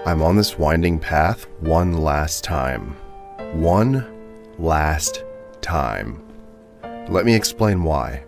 I'm on this winding path one last time. One last time. Let me explain why.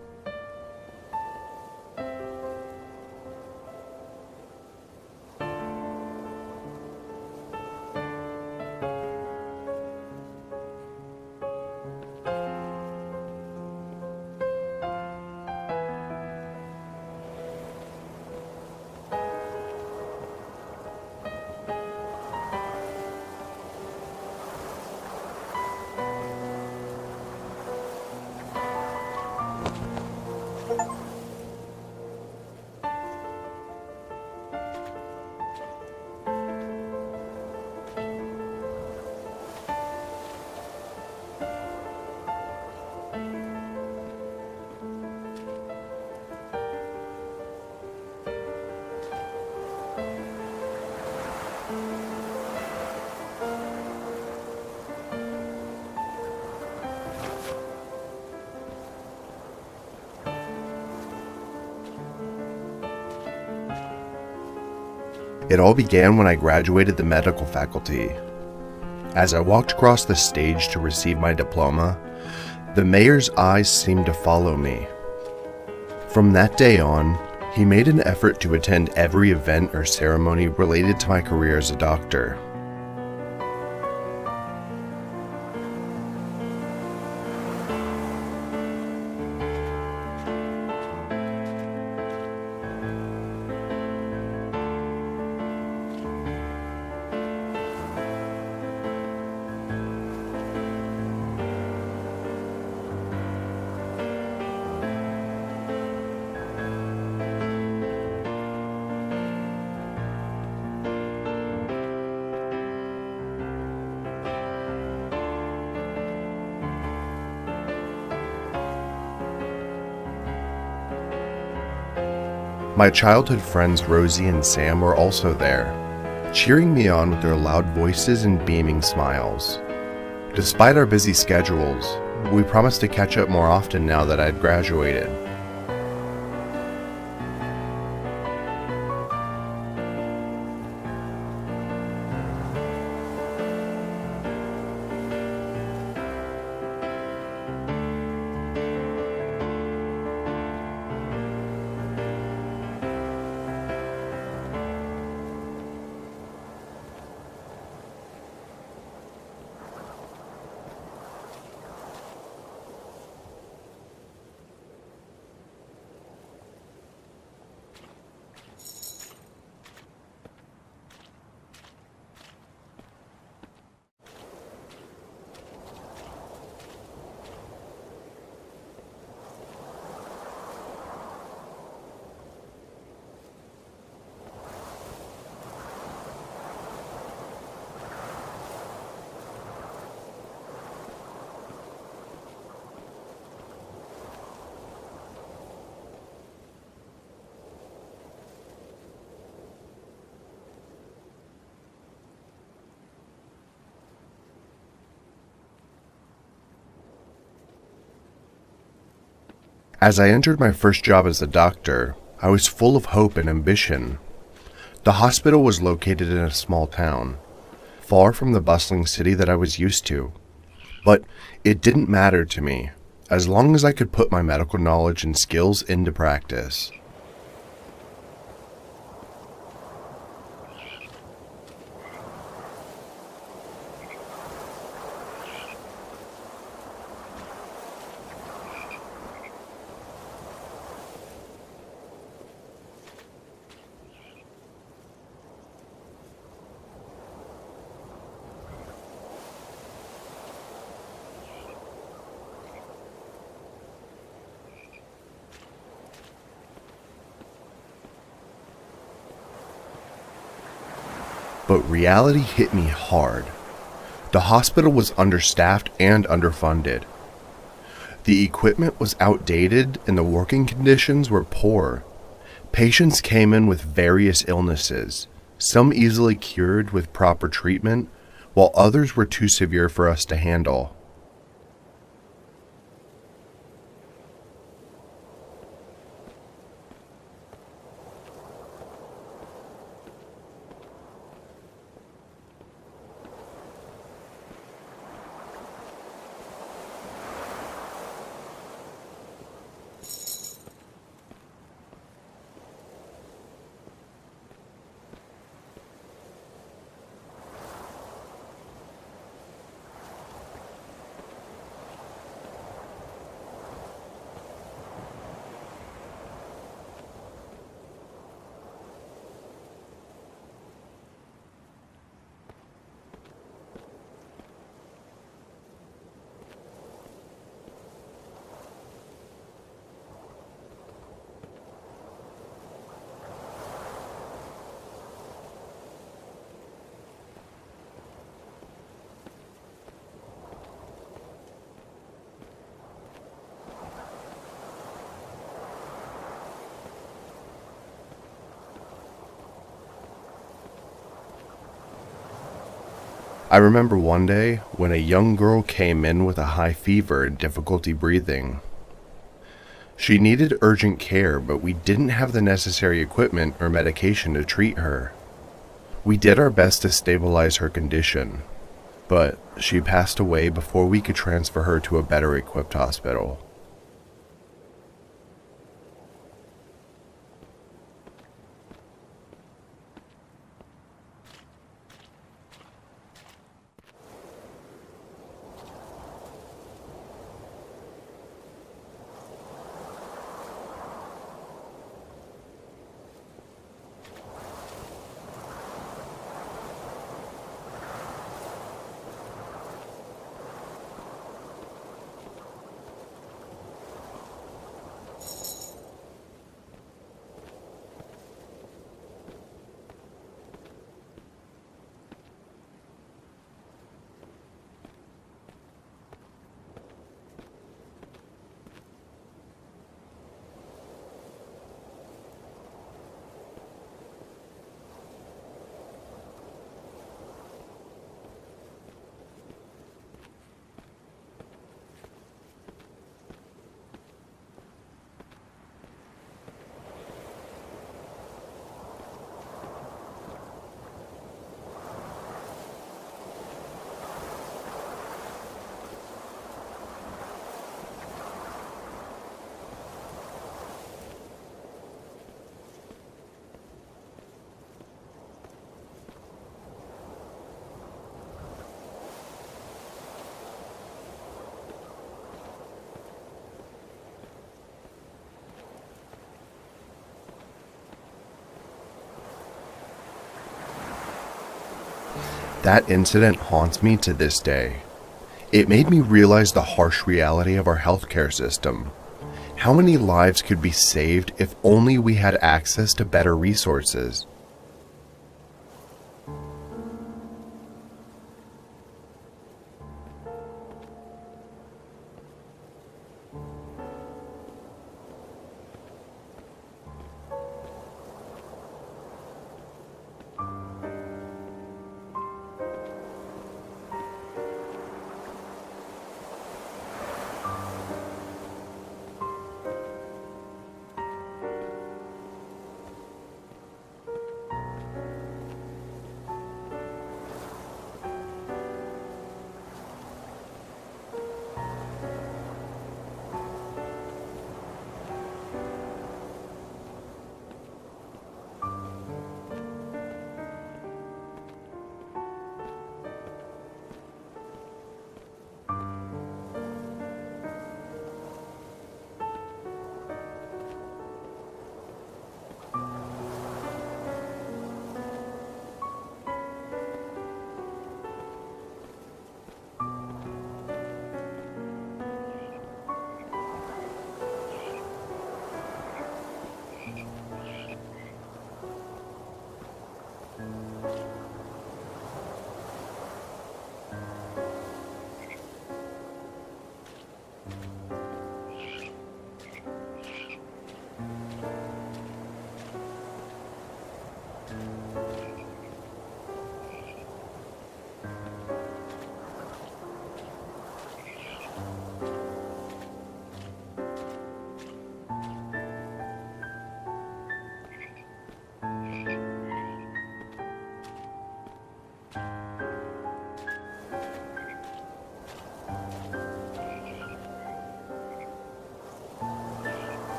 It all began when I graduated the medical faculty. As I walked across the stage to receive my diploma, the mayor's eyes seemed to follow me. From that day on, he made an effort to attend every event or ceremony related to my career as a doctor. My childhood friends Rosie and Sam were also there, cheering me on with their loud voices and beaming smiles. Despite our busy schedules, we promised to catch up more often now that I'd graduated. As I entered my first job as a doctor, I was full of hope and ambition. The hospital was located in a small town, far from the bustling city that I was used to. But it didn't matter to me, as long as I could put my medical knowledge and skills into practice. But reality hit me hard. The hospital was understaffed and underfunded. The equipment was outdated and the working conditions were poor. Patients came in with various illnesses, some easily cured with proper treatment, while others were too severe for us to handle. I remember one day when a young girl came in with a high fever and difficulty breathing. She needed urgent care, but we didn't have the necessary equipment or medication to treat her. We did our best to stabilize her condition, but she passed away before we could transfer her to a better equipped hospital. That incident haunts me to this day. It made me realize the harsh reality of our healthcare system. How many lives could be saved if only we had access to better resources?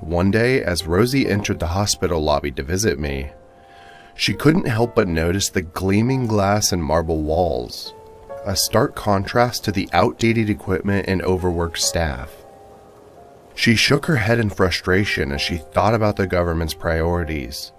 one day as Rosie entered the hospital lobby to visit me, she couldn't help but notice the gleaming glass and marble walls, a stark contrast to the outdated equipment and overworked staff. She shook her head in frustration as she thought about the government's priorities.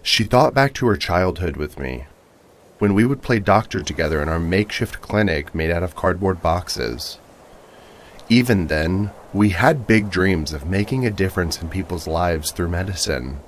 She thought back to her childhood with me, when we would play doctor together in our makeshift clinic made out of cardboard boxes. Even then, we had big dreams of making a difference in people's lives through medicine.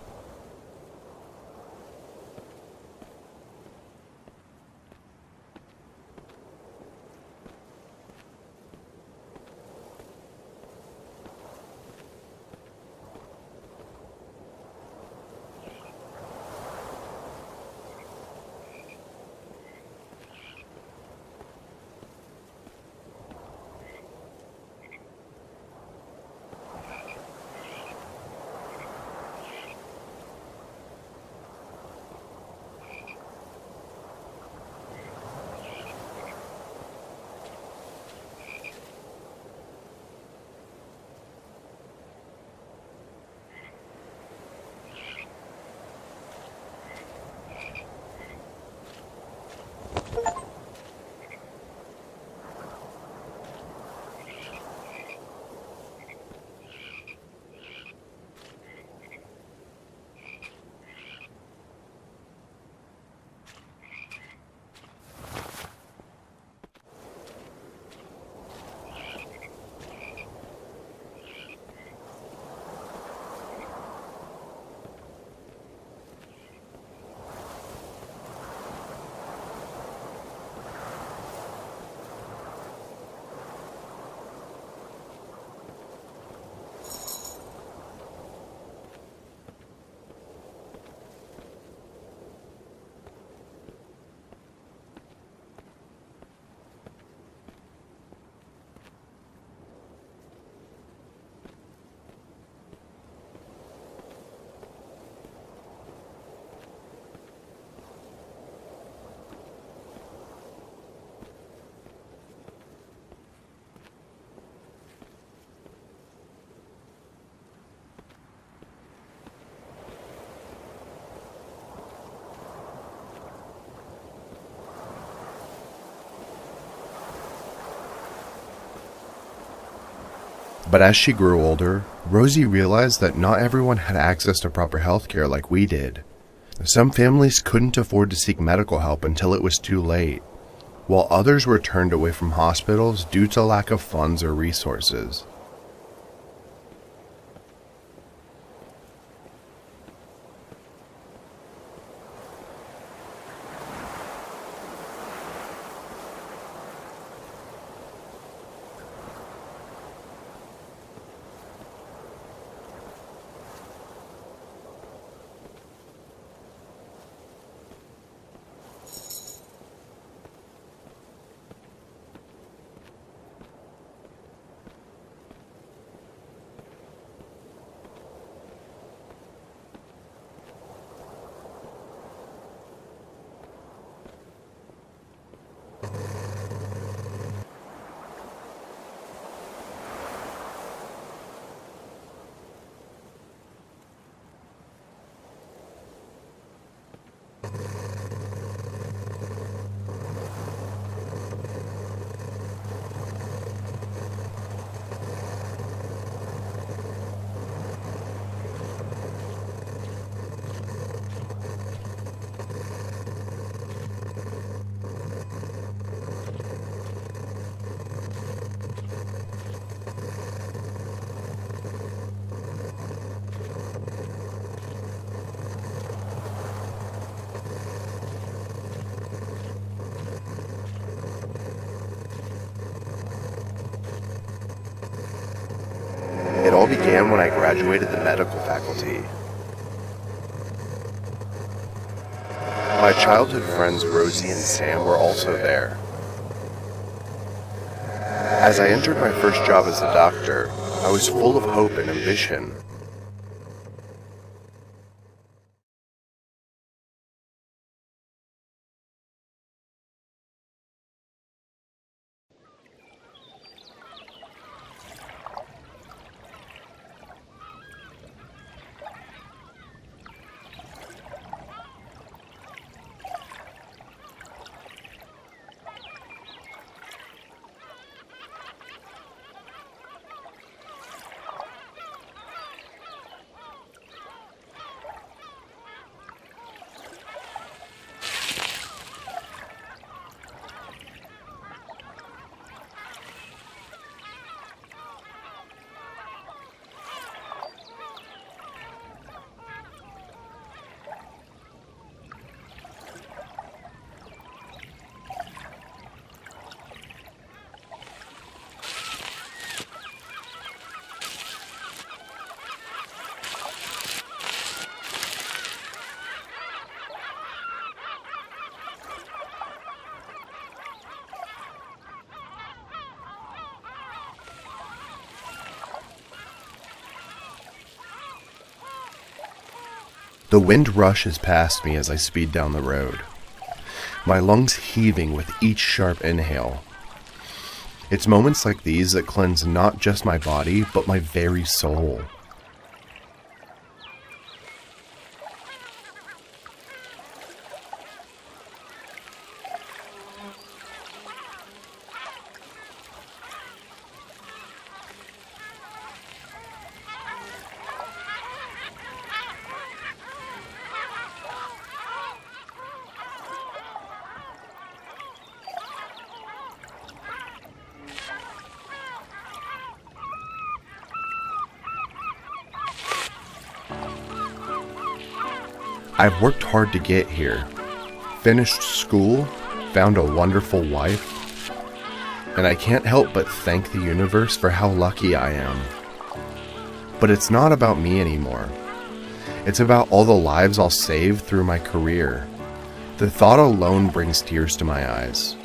But as she grew older, Rosie realized that not everyone had access to proper health care like we did. Some families couldn't afford to seek medical help until it was too late, while others were turned away from hospitals due to lack of funds or resources. all began when I graduated the medical faculty. My childhood friends Rosie and Sam were also there. As I entered my first job as a doctor, I was full of hope and ambition. The wind rushes past me as I speed down the road, my lungs heaving with each sharp inhale. It's moments like these that cleanse not just my body, but my very soul. I've worked hard to get here, finished school, found a wonderful wife, and I can't help but thank the universe for how lucky I am. But it's not about me anymore. It's about all the lives I'll save through my career. The thought alone brings tears to my eyes.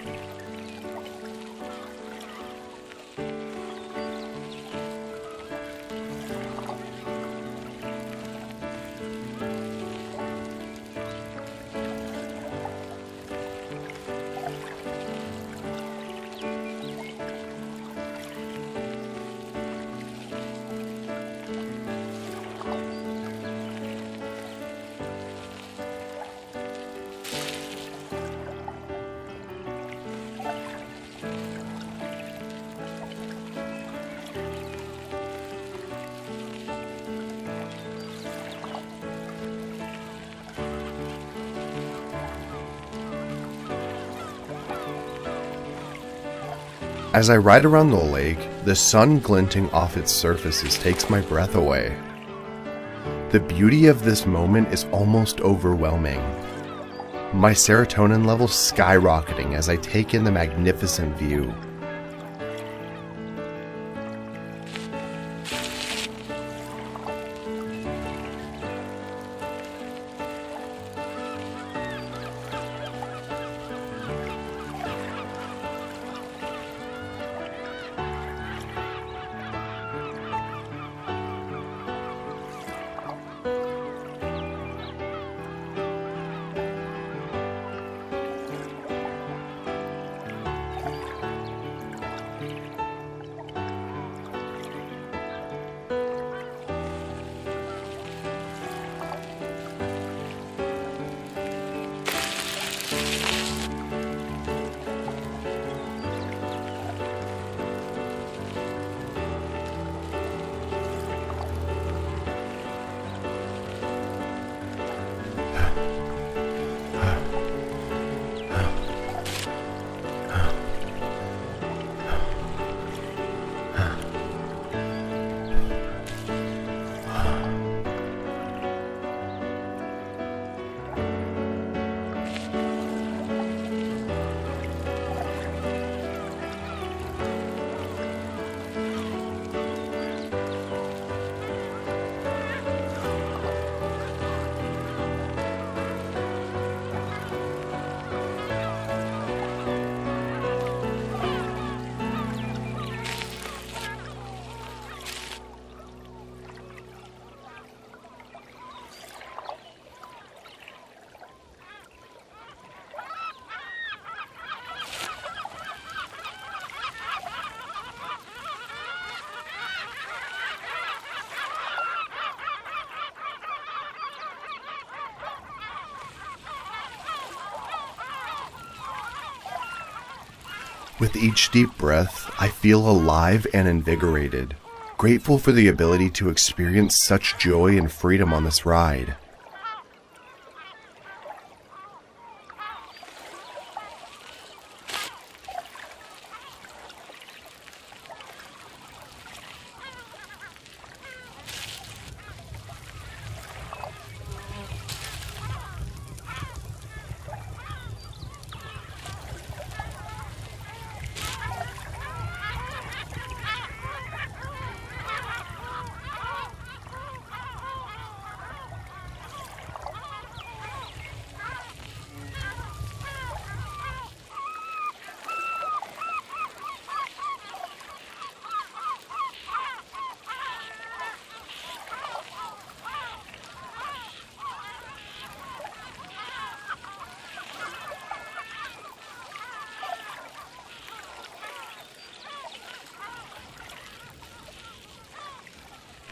As I ride around the lake, the sun glinting off its surfaces takes my breath away. The beauty of this moment is almost overwhelming. My serotonin levels skyrocketing as I take in the magnificent view. With each deep breath, I feel alive and invigorated, grateful for the ability to experience such joy and freedom on this ride.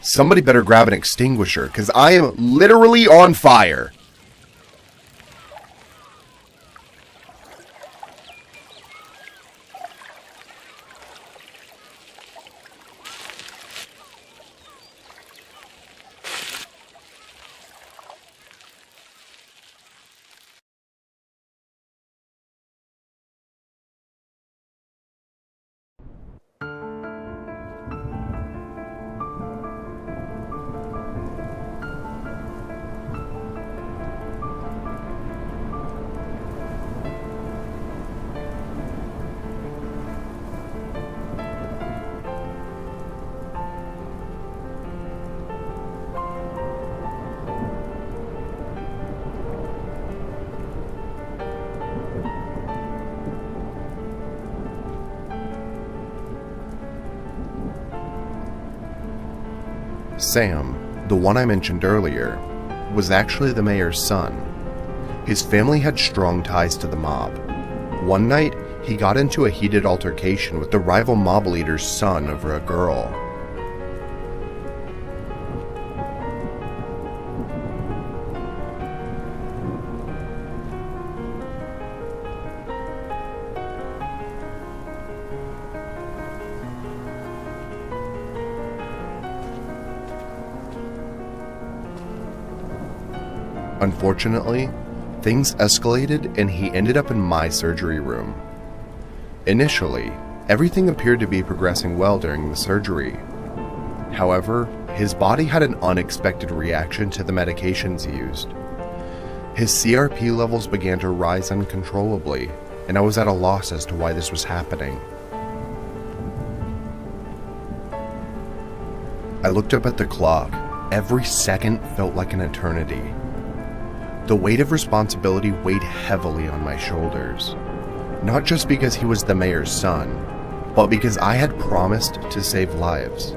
Somebody better grab an extinguisher, because I am literally on fire. Sam, the one I mentioned earlier, was actually the mayor's son. His family had strong ties to the mob. One night, he got into a heated altercation with the rival mob leader's son over a girl. Unfortunately, things escalated and he ended up in my surgery room. Initially, everything appeared to be progressing well during the surgery. However, his body had an unexpected reaction to the medications used. His CRP levels began to rise uncontrollably, and I was at a loss as to why this was happening. I looked up at the clock. Every second felt like an eternity. The weight of responsibility weighed heavily on my shoulders, not just because he was the mayor's son, but because I had promised to save lives.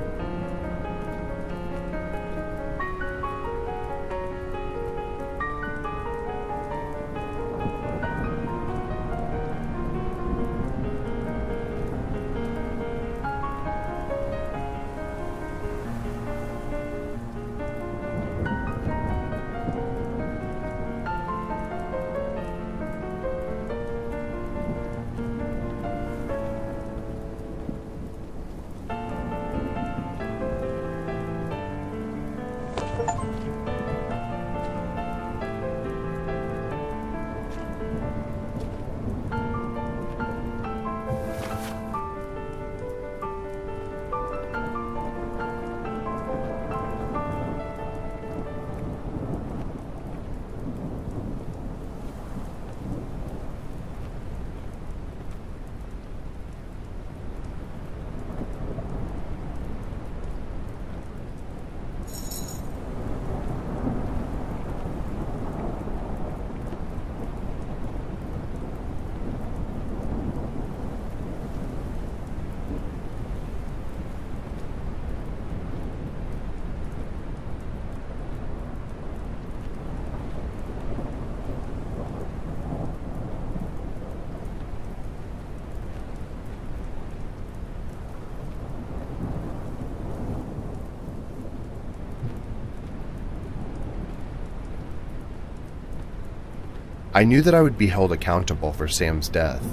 I knew that I would be held accountable for Sam's death,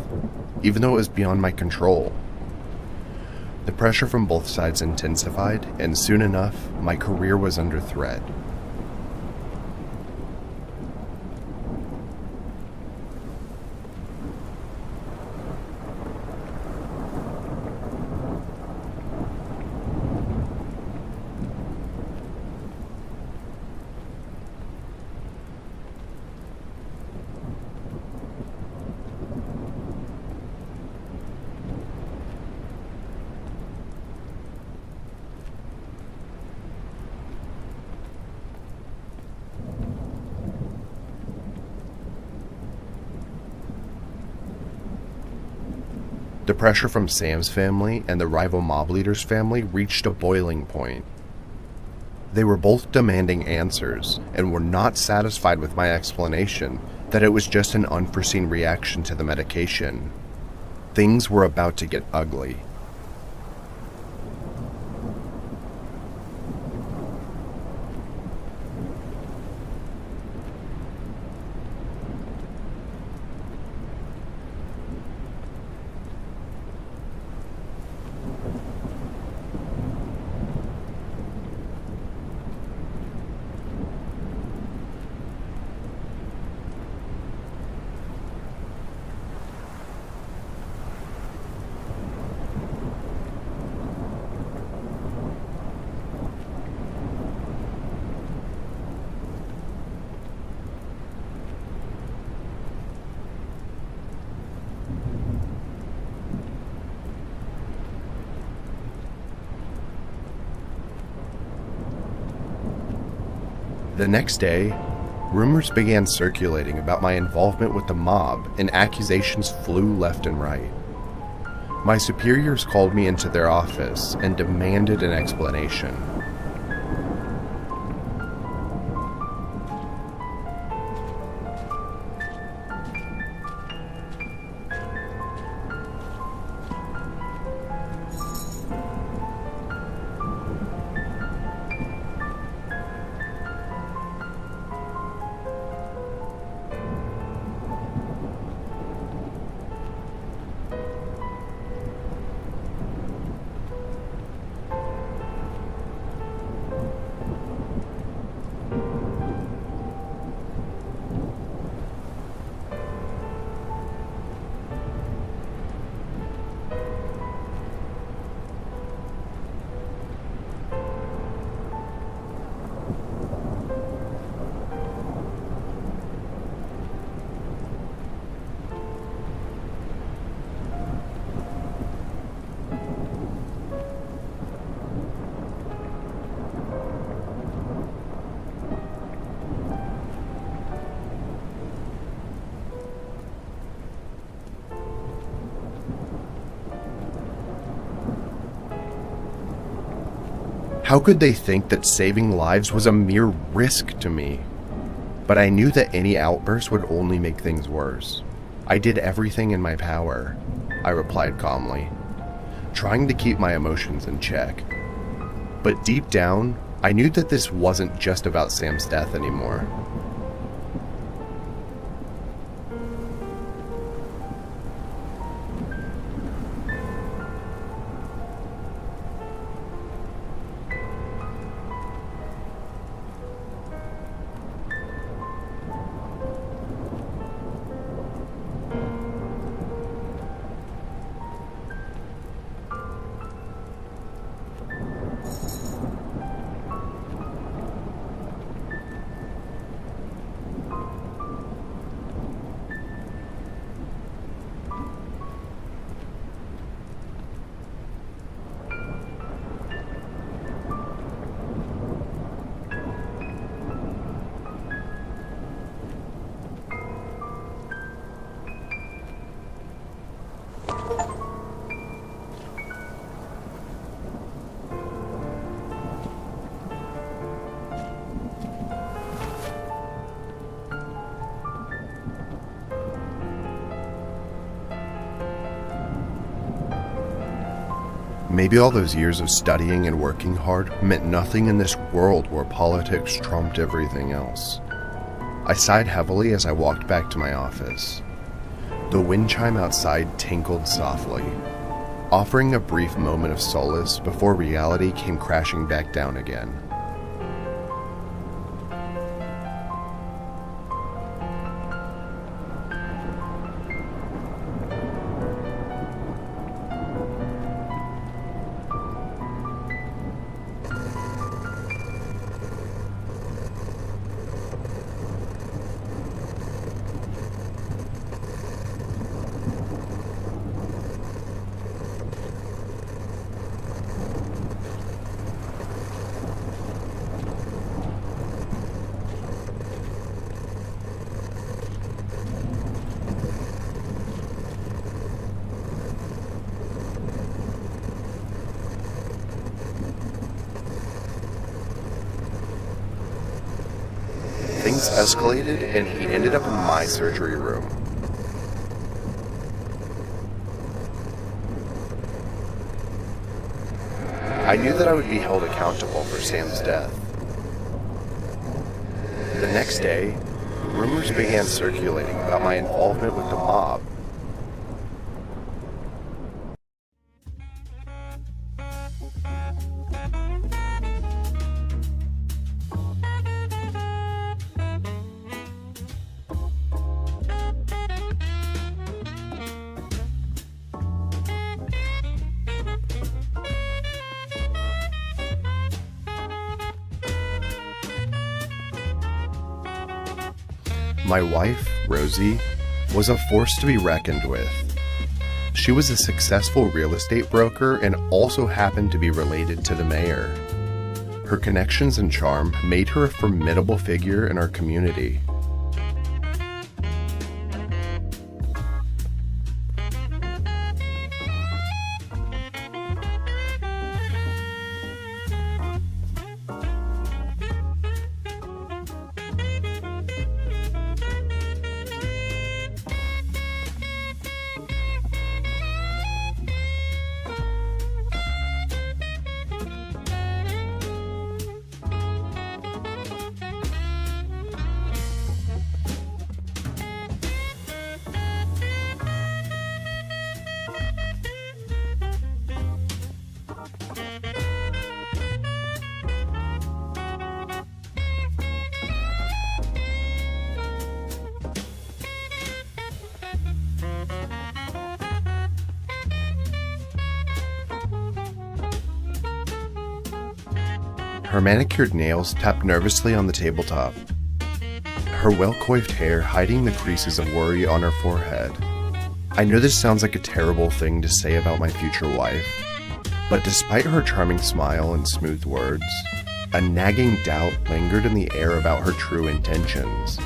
even though it was beyond my control. The pressure from both sides intensified, and soon enough, my career was under threat. The pressure from Sam's family and the rival mob leader's family reached a boiling point. They were both demanding answers and were not satisfied with my explanation that it was just an unforeseen reaction to the medication. Things were about to get ugly. The next day, rumors began circulating about my involvement with the mob, and accusations flew left and right. My superiors called me into their office and demanded an explanation. How could they think that saving lives was a mere risk to me? But I knew that any outburst would only make things worse. I did everything in my power, I replied calmly, trying to keep my emotions in check. But deep down, I knew that this wasn't just about Sam's death anymore. Maybe all those years of studying and working hard meant nothing in this world where politics trumped everything else. I sighed heavily as I walked back to my office. The wind chime outside tinkled softly, offering a brief moment of solace before reality came crashing back down again. Things escalated and he ended up in my surgery room. I knew that I would be held accountable for Sam's death. The next day, rumors began circulating about my involvement with the mob. My wife, Rosie, was a force to be reckoned with. She was a successful real estate broker and also happened to be related to the mayor. Her connections and charm made her a formidable figure in our community. Her manicured nails tapped nervously on the tabletop, her well-coiffed hair hiding the creases of worry on her forehead. I know this sounds like a terrible thing to say about my future wife, but despite her charming smile and smooth words, a nagging doubt lingered in the air about her true intentions.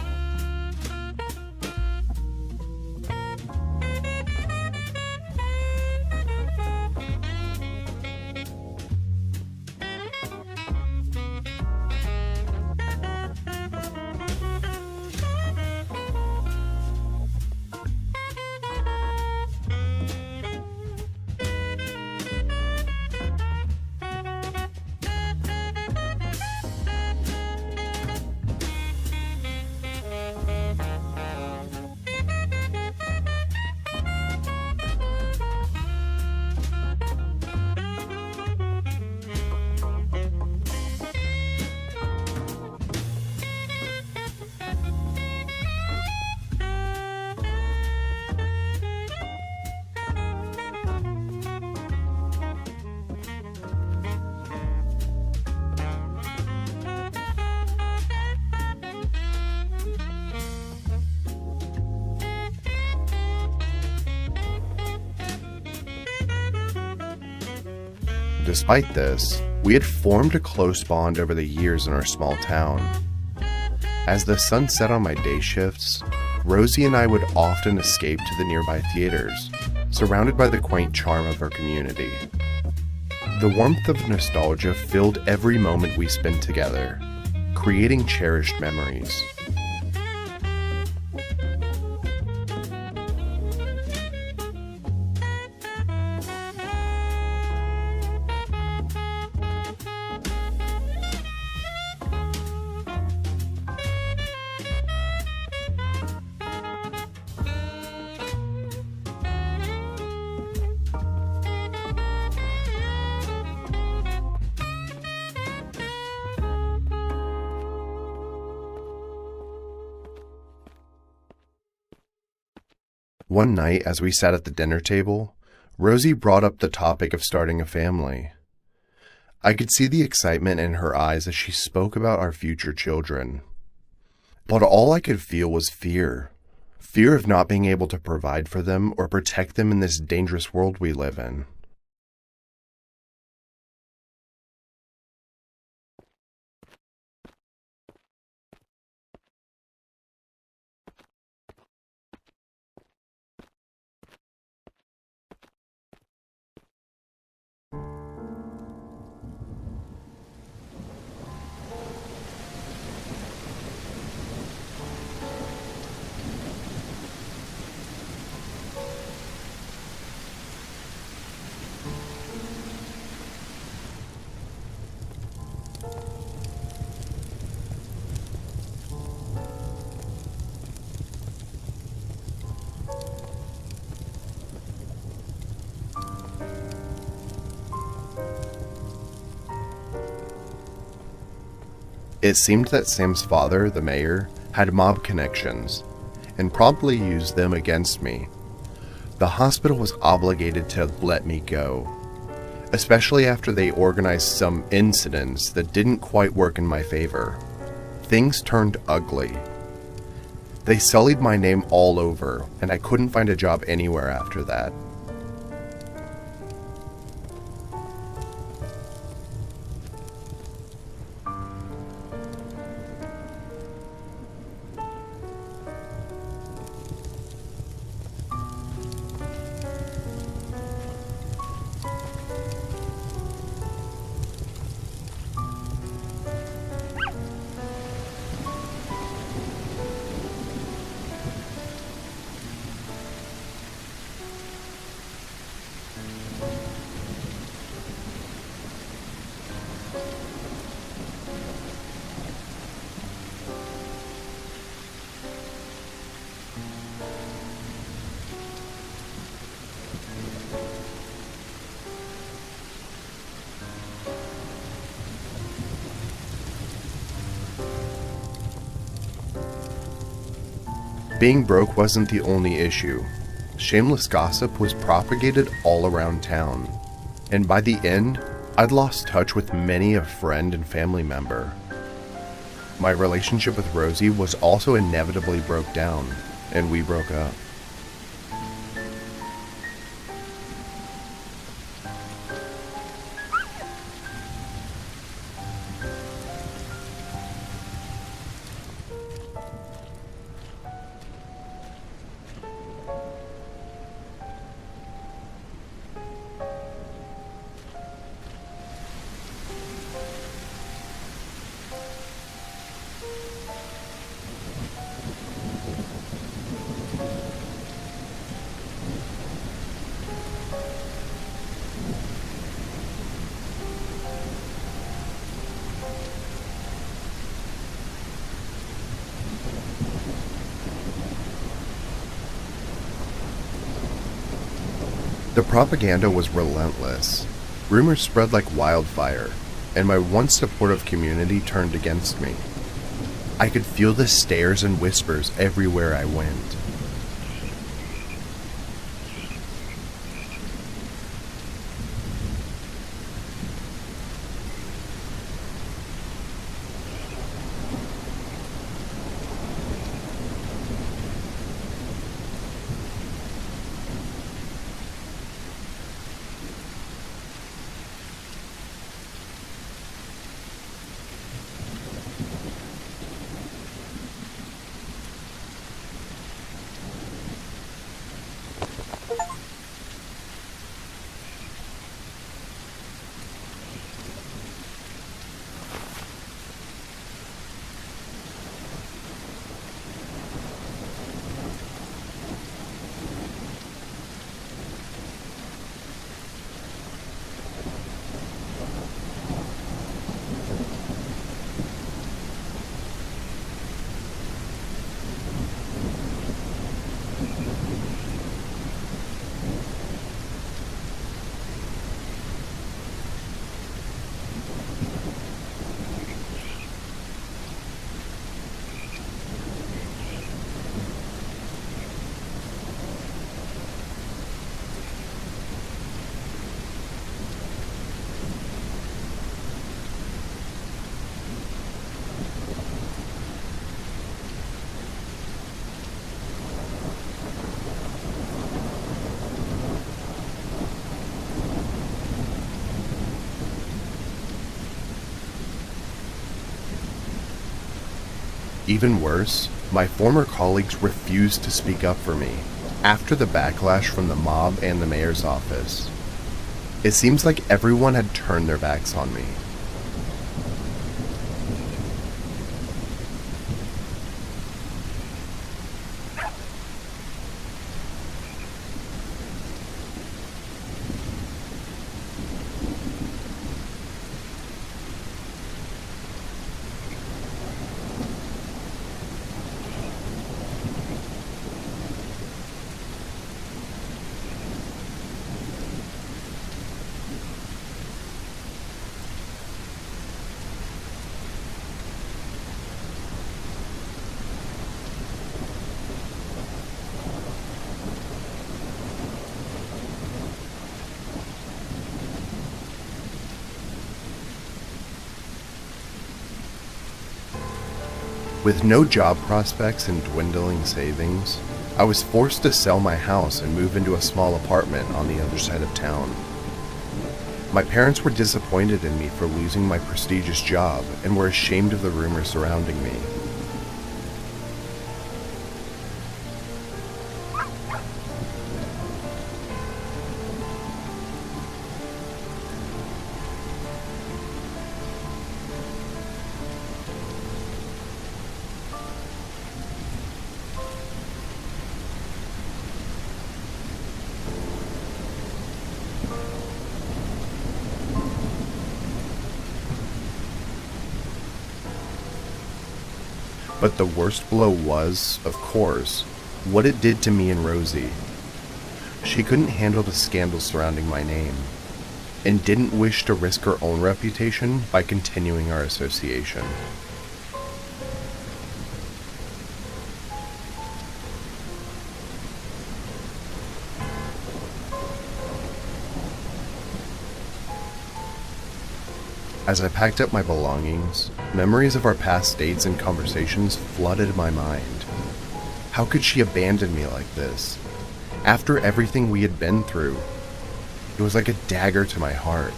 Despite this, we had formed a close bond over the years in our small town. As the sun set on my day shifts, Rosie and I would often escape to the nearby theaters, surrounded by the quaint charm of our community. The warmth of nostalgia filled every moment we spent together, creating cherished memories. One night, as we sat at the dinner table, Rosie brought up the topic of starting a family. I could see the excitement in her eyes as she spoke about our future children. But all I could feel was fear. Fear of not being able to provide for them or protect them in this dangerous world we live in. It seemed that Sam's father, the mayor, had mob connections, and promptly used them against me. The hospital was obligated to let me go, especially after they organized some incidents that didn't quite work in my favor. Things turned ugly. They sullied my name all over, and I couldn't find a job anywhere after that. Being broke wasn't the only issue. Shameless gossip was propagated all around town, and by the end, I'd lost touch with many a friend and family member. My relationship with Rosie was also inevitably broke down, and we broke up. The propaganda was relentless. Rumors spread like wildfire, and my once supportive community turned against me. I could feel the stares and whispers everywhere I went. Even worse, my former colleagues refused to speak up for me after the backlash from the mob and the mayor's office. It seems like everyone had turned their backs on me. With no job prospects and dwindling savings, I was forced to sell my house and move into a small apartment on the other side of town. My parents were disappointed in me for losing my prestigious job and were ashamed of the rumors surrounding me. But the worst blow was, of course, what it did to me and Rosie. She couldn't handle the scandal surrounding my name, and didn't wish to risk her own reputation by continuing our association. As I packed up my belongings, memories of our past dates and conversations flooded my mind. How could she abandon me like this? After everything we had been through, it was like a dagger to my heart.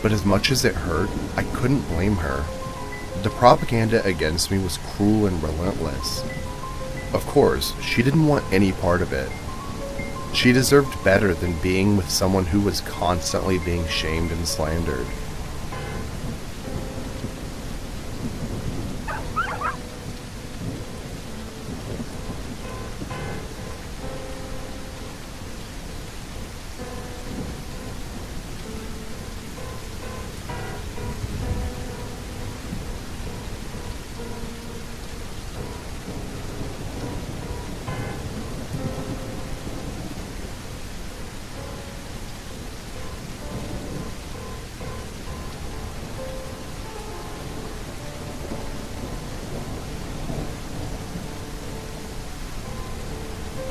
But as much as it hurt, I couldn't blame her. The propaganda against me was cruel and relentless. Of course, she didn't want any part of it. She deserved better than being with someone who was constantly being shamed and slandered.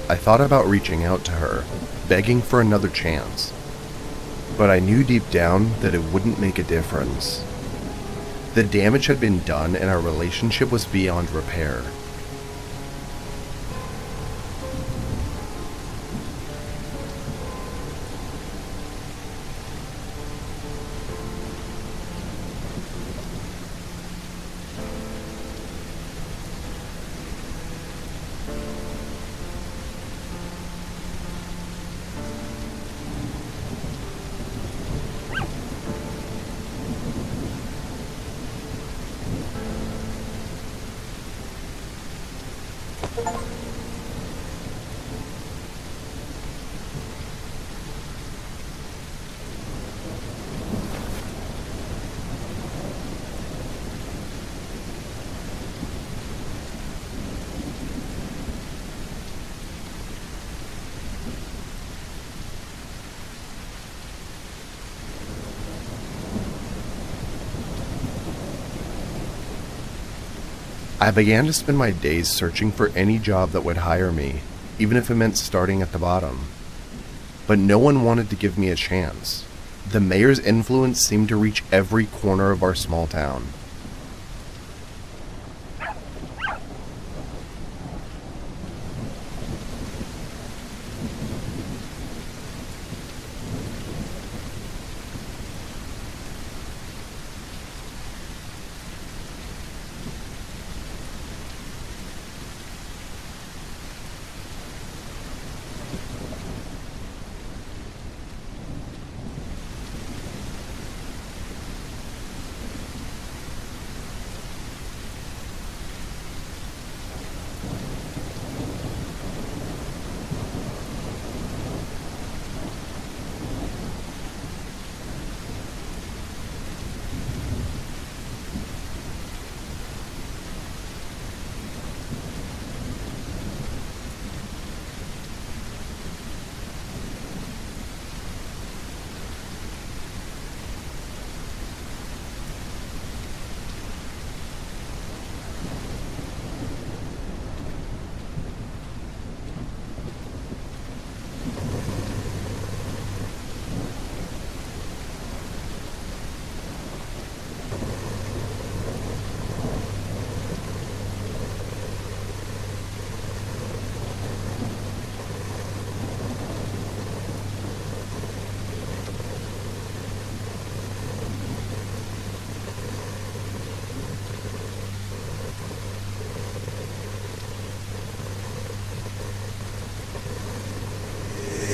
I thought about reaching out to her, begging for another chance. But I knew deep down that it wouldn't make a difference. The damage had been done and our relationship was beyond repair. I began to spend my days searching for any job that would hire me, even if it meant starting at the bottom. But no one wanted to give me a chance. The mayor's influence seemed to reach every corner of our small town.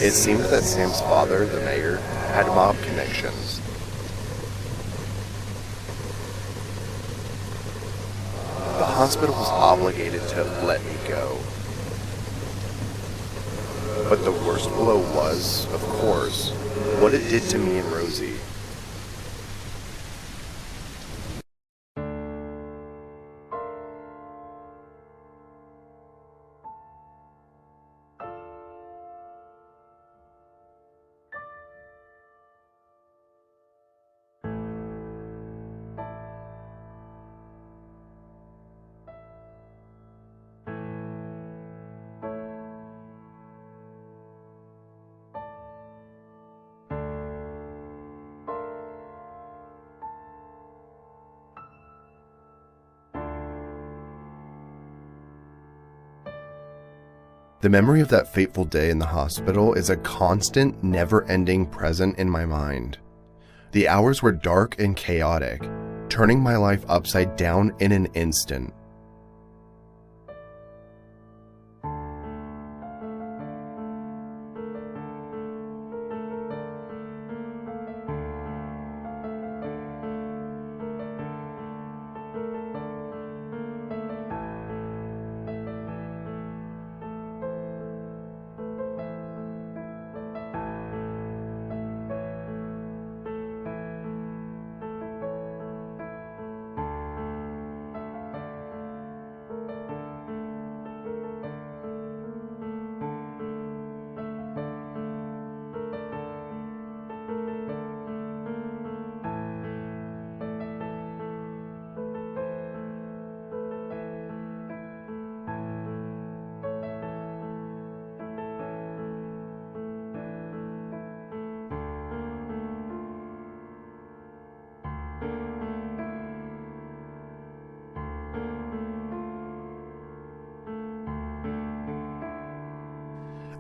It seemed that Sam's father, the mayor, had mob connections. The hospital was obligated to let me go. But the worst blow was, of course, what it did to me and Rosie. The memory of that fateful day in the hospital is a constant, never-ending present in my mind. The hours were dark and chaotic, turning my life upside down in an instant.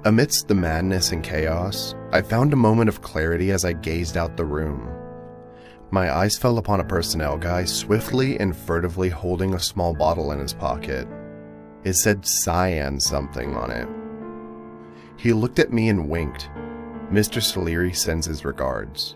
Amidst the madness and chaos, I found a moment of clarity as I gazed out the room. My eyes fell upon a personnel guy swiftly and furtively holding a small bottle in his pocket. It said cyan something on it. He looked at me and winked. "Mr. Salieri sends his regards."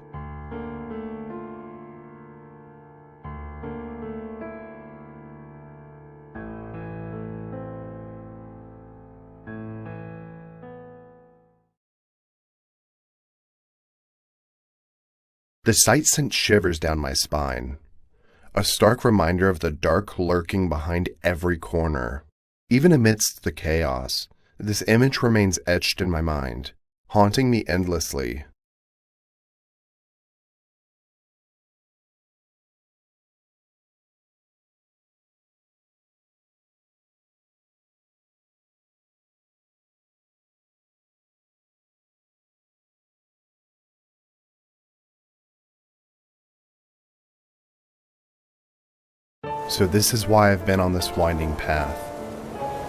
The sight sent shivers down my spine, a stark reminder of the dark lurking behind every corner. Even amidst the chaos, this image remains etched in my mind, haunting me endlessly. So this is why I've been on this winding path.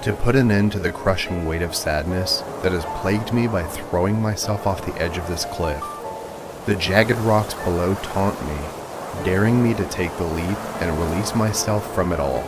To put an end to the crushing weight of sadness that has plagued me by throwing myself off the edge of this cliff. The jagged rocks below taunt me, daring me to take the leap and release myself from it all.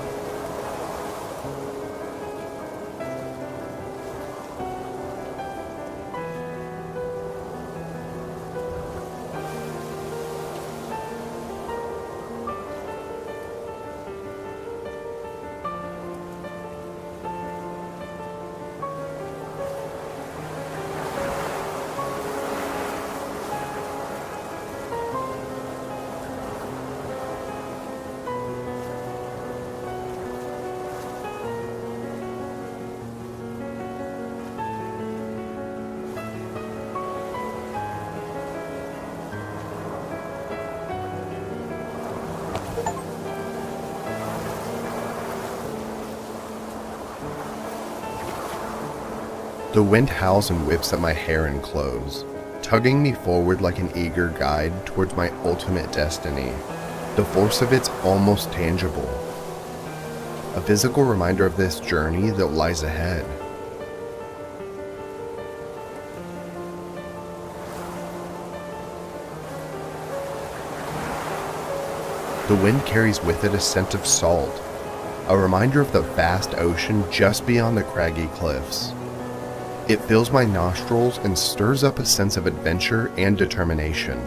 The wind howls and whips at my hair and clothes, tugging me forward like an eager guide towards my ultimate destiny. The force of it's almost tangible, a physical reminder of this journey that lies ahead. The wind carries with it a scent of salt, a reminder of the vast ocean just beyond the craggy cliffs. It fills my nostrils and stirs up a sense of adventure and determination.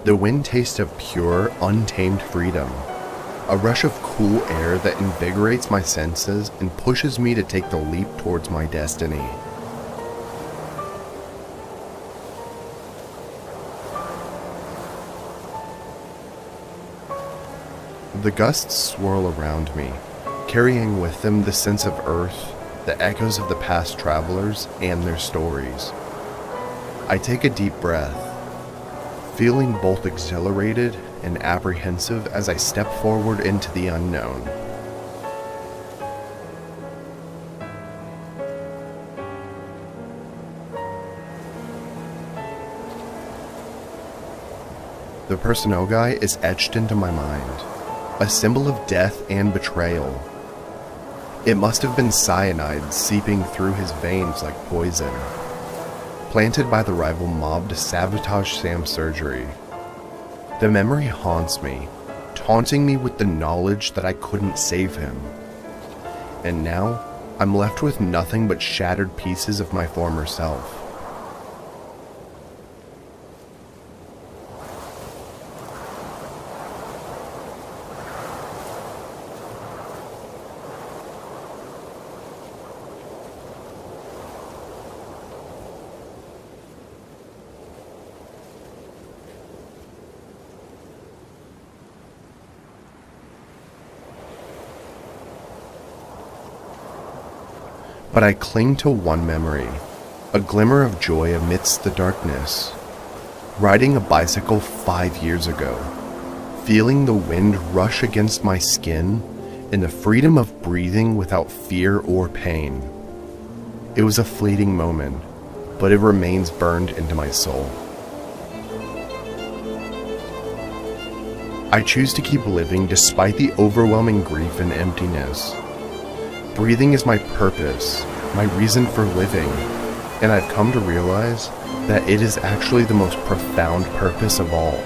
The wind tastes of pure, untamed freedom, a rush of cool air that invigorates my senses and pushes me to take the leap towards my destiny. The gusts swirl around me, carrying with them the sense of earth, the echoes of the past travelers, and their stories. I take a deep breath, feeling both exhilarated and apprehensive as I step forward into the unknown. The Personogai is etched into my mind, a symbol of death and betrayal. It must have been cyanide seeping through his veins like poison, planted by the rival mob to sabotage Sam's surgery. The memory haunts me, taunting me with the knowledge that I couldn't save him. And now, I'm left with nothing but shattered pieces of my former self. But I cling to one memory, a glimmer of joy amidst the darkness. Riding a bicycle 5 years ago, feeling the wind rush against my skin, and the freedom of breathing without fear or pain. It was a fleeting moment, but it remains burned into my soul. I choose to keep living despite the overwhelming grief and emptiness. Breathing is my purpose, my reason for living, and I've come to realize that it is actually the most profound purpose of all.